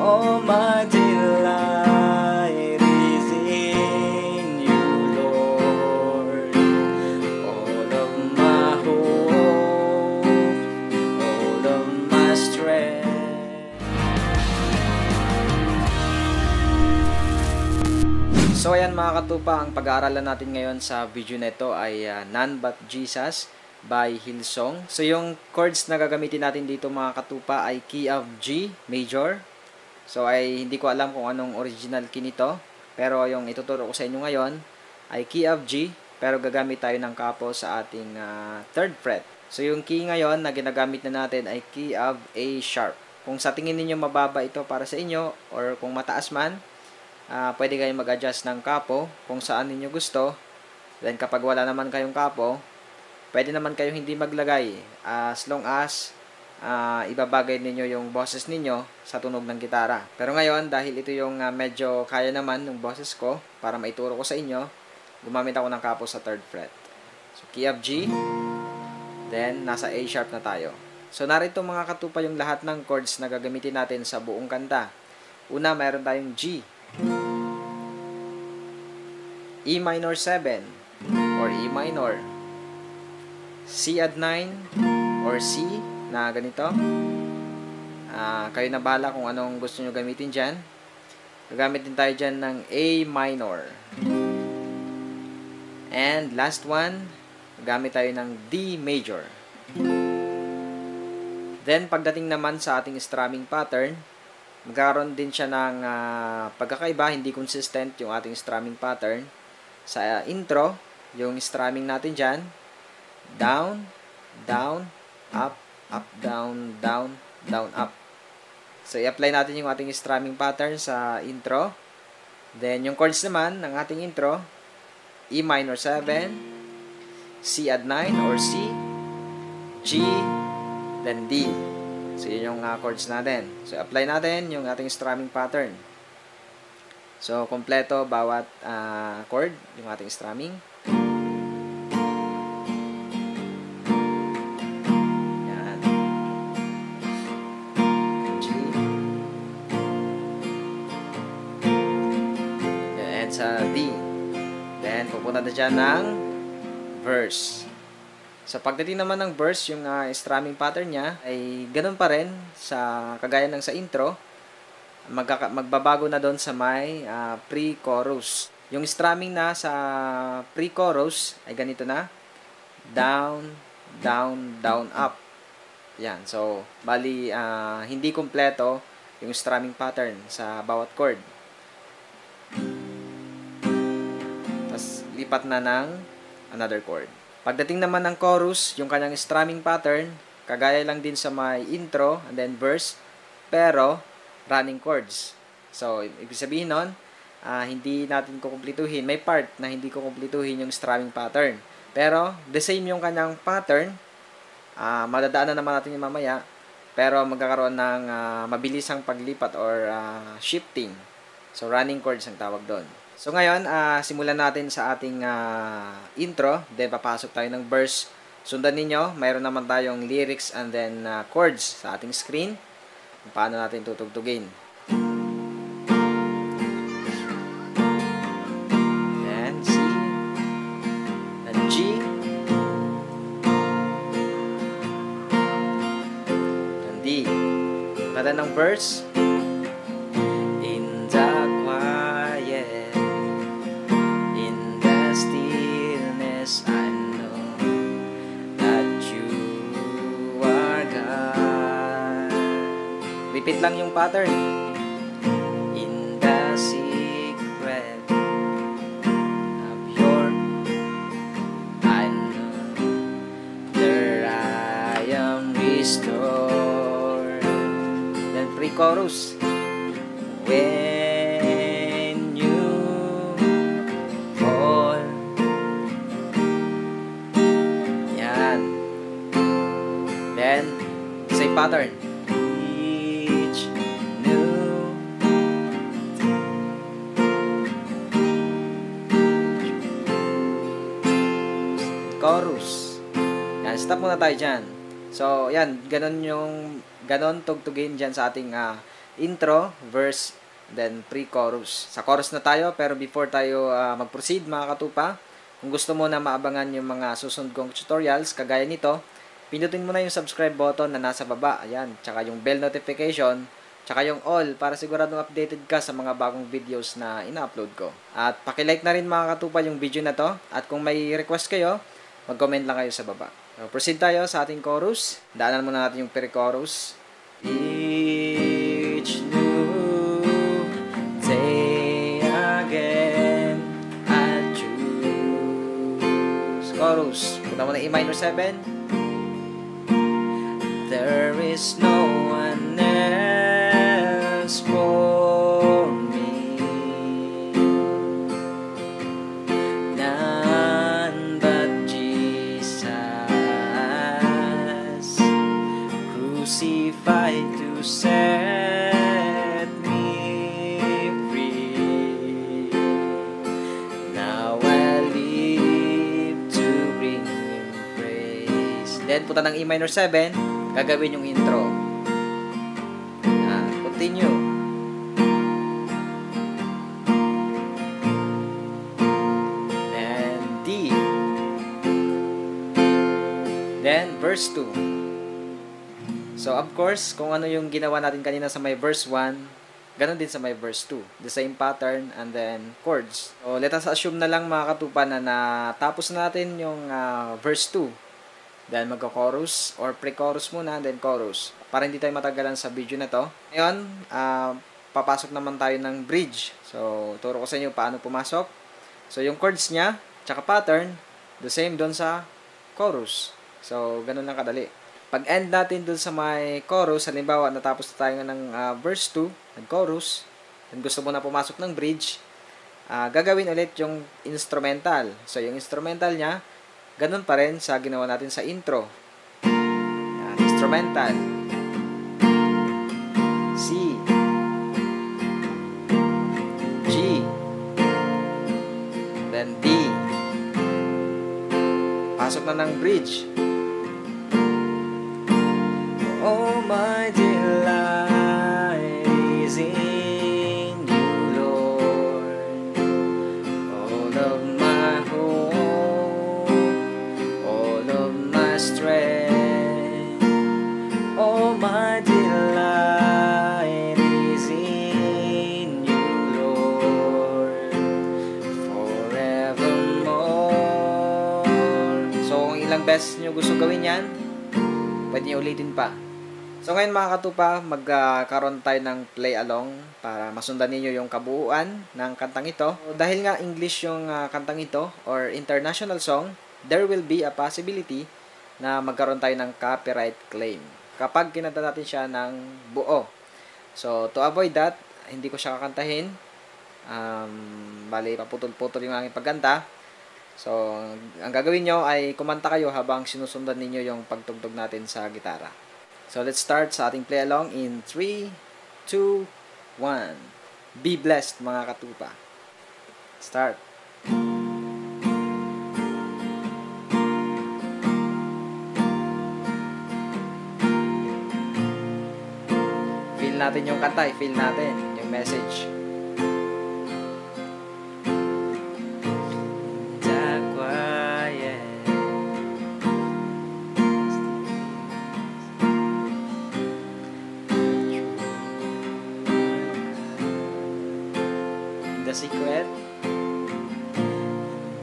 All my delight is in you, Lord. All of my hope, all of my strength. So ayan mga katupa, ang pag-aaralan natin ngayon sa video na ito ay None But Jesus by Hillsong. So yung chords na gagamitin natin dito mga katupa ay key of G major. So ay hindi ko alam kung anong original key nito, pero yung ituturo ko sa inyo ngayon ay key of G, pero gagamit tayo ng capo sa ating 3rd fret. So yung key ngayon na ginagamit na natin ay key of A sharp. Kung sa tingin niyo mababa ito para sa inyo or kung mataas man, pwede kayong mag-adjust ng capo kung saan niyo gusto. Then kapag wala naman kayong capo, pwede naman kayong hindi maglagay as long as ibabagay ninyo yung boses ninyo sa tunog ng gitara. Pero ngayon, dahil ito yung medyo kaya naman ng boses ko para maituro ko sa inyo, gumamit ako ng capo sa 3rd fret. So key of G, then nasa A sharp na tayo. So narito mga katupa yung lahat ng chords na gagamitin natin sa buong kanta. Una, mayroon tayong G, E minor 7 or E minor, C add 9 or C na ganito. Kayo na bahala kung anong gusto nyo gamitin dyan. Gagamit din tayo dyan ng A minor. And last one, gamit tayo ng D major. Then pagdating naman sa ating strumming pattern, magkaroon din siya ng pagkakaiba, hindi consistent yung ating strumming pattern. Sa intro, yung strumming natin dyan, down, down, up, up, down, down, down, up. So, i-apply natin yung ating strumming pattern sa intro. Then, yung chords naman ng ating intro, E minor 7, C add 9 or C, G, then D. So, yun yung chords natin. So, apply natin yung ating strumming pattern. So, kompleto bawat chord, yung ating strumming. Yan. G. And sa D. Then, pupunta na dyan ng verse. Sa pagdating naman ng verse, yung strumming pattern niya ay ganun pa rin sa kagaya ng sa intro. Magbabago na doon sa may pre-chorus. Yung strumming na sa pre-chorus ay ganito na. Down, down, down, up. Yan. So, bali, hindi kompleto yung strumming pattern sa bawat chord. Tapos, lipat na ng another chord. Pagdating naman ng chorus, yung kanyang strumming pattern, kagaya lang din sa may intro and then verse, pero running chords. So, ibig sabihin nun, hindi natin kukumplituhin. May part na hindi kukumplituhin yung strumming pattern. Pero, the same yung kanyang pattern. Madadaanan naman natin yung mamaya. Pero, magkakaroon ng mabilisang paglipat or shifting. So, running chords ang tawag doon. So, ngayon, simulan natin sa ating intro. Then, papasok tayo ng verse. Sundan ninyo, mayroon naman tayong lyrics and then chords sa ating screen. Paano natin tutugtugin. Then, C. Then, G. Then, D. Pagkada ng verse. In the quiet, in the stillness, I know that you are God. Repeat lang yung pattern. In the secret of your, I know that I am restored. Then pre-chorus. When you fall. Yan. Then, same pattern. Each new chorus. Yan, stop muna tayo dyan. So, yan, ganon tugtugin dyan sa ating intro, verse, then pre-chorus. Sa chorus na tayo, pero before tayo mag-proceed mga katupa, kung gusto mo na maabangan yung mga susunod kong tutorials, kagaya nito, pindutin mo na yung subscribe button na nasa baba, ayan, tsaka yung bell notification, tsaka yung all, para siguradong updated ka sa mga bagong videos na ina-upload ko. At pakilike na rin mga katupa yung video na to, at kung may request kayo, mag-comment lang kayo sa baba. So, proceed tayo sa ating chorus. Daanan muna natin yung pre-chorus. Each new day again I choose. Chorus. Punta mo na E minor 7. There is no one else for me, none but Jesus, crucified to set me free. Now I live to bring you praise. Then punta ng E minor 7. Gagawin yung intro. Continue. Then D. Then verse 2. So of course, kung ano yung ginawa natin kanina sa may verse 1, ganun din sa may verse 2. The same pattern and then chords. So let us assume na lang mga katupa na natapos natin yung verse 2. Then magka-chorus or pre-chorus muna, then chorus. Para hindi tayo matagalan sa video na to. Ngayon, papasok naman tayo ng bridge. So, turo ko sa inyo paano pumasok. So, yung chords niya, tsaka pattern, the same doon sa chorus. So, ganun lang kadali. Pag end natin doon sa may chorus, halimbawa, natapos na tayo ng verse 2, nag-chorus, then gusto mo na pumasok ng bridge, gagawin ulit yung instrumental. So, yung instrumental niya, ganun pa rin sa ginawa natin sa intro. Yan, instrumental. C. G. Then D. Pasok na ng bridge. Oh, my delight is in you, Lord. All of my strength, oh my delight is in you, Lord, forevermore. So kung ilang beses nyo gusto gawin yan, pwede nyo ulitin pa. So ngayon mga katupa, magkaroon tayo ng play along para masundan niyo yung kabuuan ng kantang ito. So, dahil nga English yung kantang ito or international song, there will be a possibility na magkaroon tayo ng copyright claim kapag kinanta natin siya ng buo. So, to avoid that, hindi ko siya kakantahin. Bali, paputol-putol yung aking pagkanta. So, ang gagawin nyo ay kumanta kayo habang sinusundan ninyo yung pagtugtog natin sa gitara. So, let's start sa ating play along in 3, 2, 1. Be blessed mga katupa. Start. Feel natin yung kanta, feel natin yung message. The quiet, the secret,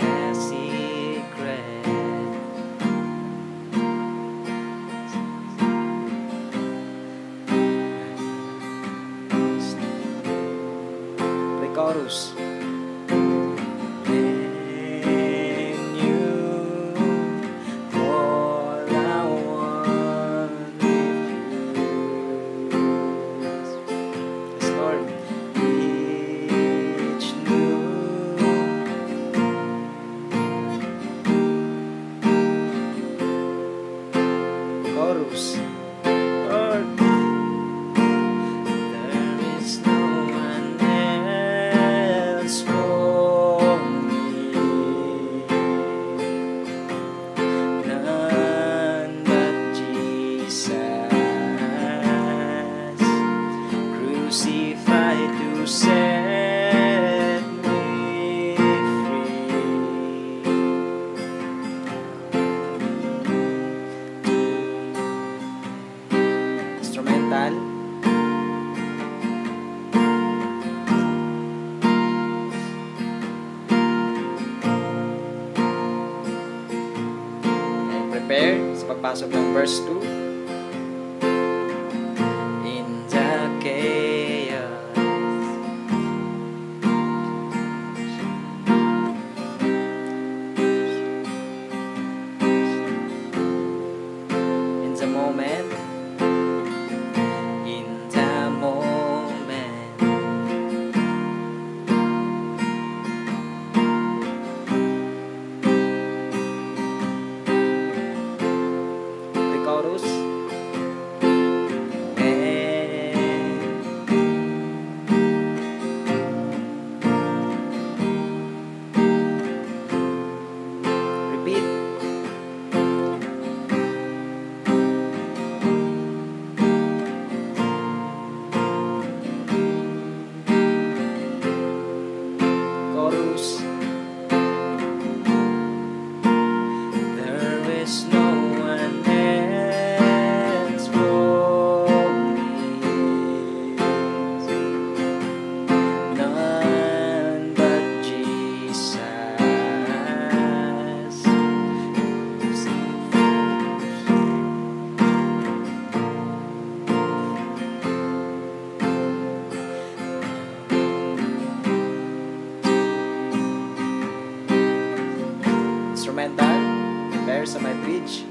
the secret. Chorus. When you call, I want with you. Yes, Lord. Each new chorus. Lord. There is no one else crucified to set me free. Instrumental. And prepare sa pagpasok ng verse 2. Instrumental, prepare sa my bridge.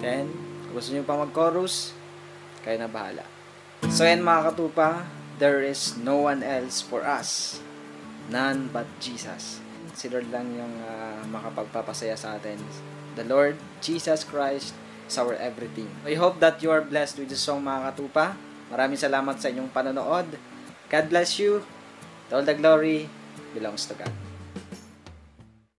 Then, kung gusto nyo pa mag-chorus, kayo na bahala. So yan mga katupa, there is no one else for us, none but Jesus. Si Lord lang yung makapagpapasaya sa atin. The Lord Jesus Christ is our everything. I hope that you are blessed with this song mga katupa. Maraming salamat sa inyong panonood. God bless you. All the glory belongs to God.